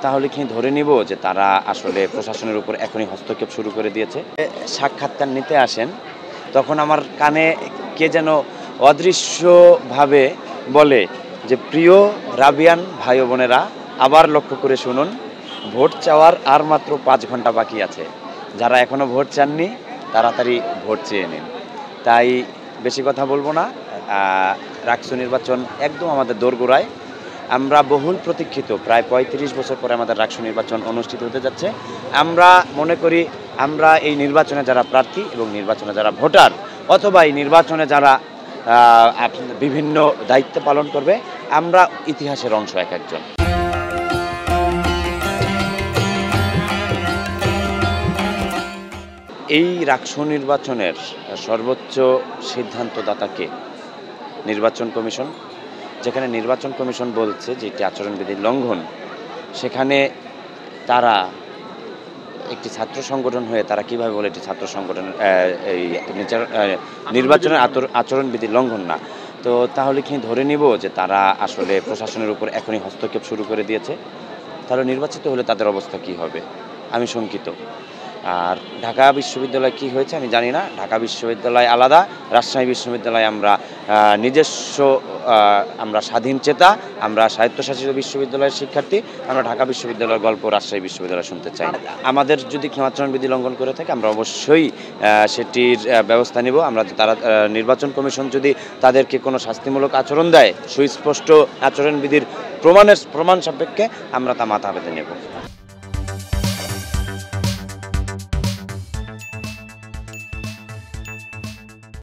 তাহলে কি ধরে নিব যে তারা আসলে প্রশাসনের উপর এখনই হস্তক্ষেপ শুরু করে দিয়েছে? সাক্ষাৎকার নিতে আসেন, তখন আমার কানে কে যেন অদৃশ্যভাবে বলে যে, প্রিয় রাবিয়ান ভাই ও বোনেরা, আবার লক্ষ্য করে শুনুন, ভোট চাওয়ার আর মাত্র ৫ ঘন্টা বাকি আছে। যারা এখনো ভোট চাননি তাড়াতাড়ি ভোট চেয়ে নিন। তাই বেশি কথা বলবো না। রাকসু নির্বাচন একদম আমাদের দোরগোড়ায়। আমরা বহুল প্রতীক্ষিত প্রায় ৩৫ বছর পরে আমাদের রাকসু নির্বাচন অনুষ্ঠিত হতে যাচ্ছে। আমরা মনে করি আমরা এই নির্বাচনে যারা প্রার্থী এবং নির্বাচনে যারা ভোটার, অথবা এই নির্বাচনে যারা বিভিন্ন দায়িত্ব পালন করবে, আমরা ইতিহাসের অংশ এক একজন। এই রাকসু নির্বাচনের সর্বোচ্চ সিদ্ধান্তদাতা কে? নির্বাচন কমিশন। যেখানে নির্বাচন কমিশন বলছে যে এটি আচরণবিধির লঙ্ঘন, সেখানে তারা একটি ছাত্র সংগঠন হয়ে তারা কিভাবে বলে এটি ছাত্র সংগঠনের এই নির্বাচনের আচরণবিধির লঙ্ঘন না? তো তাহলে কি ধরে নিব যে তারা আসলে প্রশাসনের উপর এখনই হস্তক্ষেপ শুরু করে দিয়েছে? তাহলে নির্বাচিত হলে তাদের অবস্থা কি হবে? আমি শঙ্কিত। আর ঢাকা বিশ্ববিদ্যালয় কি হয়েছে আমি জানি না। ঢাকা বিশ্ববিদ্যালয় আলাদা, রাজশাহী বিশ্ববিদ্যালয় আমরা নিজস্ব, আমরা স্বাধীন চেতা, আমরা স্বায়ত্তশাসিত বিশ্ববিদ্যালয়ের শিক্ষার্থী। আমরা ঢাকা বিশ্ববিদ্যালয়ের গল্প রাজশাহী বিশ্ববিদ্যালয় শুনতে চাই না। আমাদের যদি কেউ আচরণবিধি লঙ্ঘন করে থাকে আমরা অবশ্যই সেটির ব্যবস্থা নিব। আমরা তারা নির্বাচন কমিশন যদি তাদেরকে কোনো শাস্তিমূলক আচরণ দেয়, সুস্পষ্ট আচরণবিধির প্রমাণ সাপেক্ষে, আমরা তা মাথা পেতে নেব।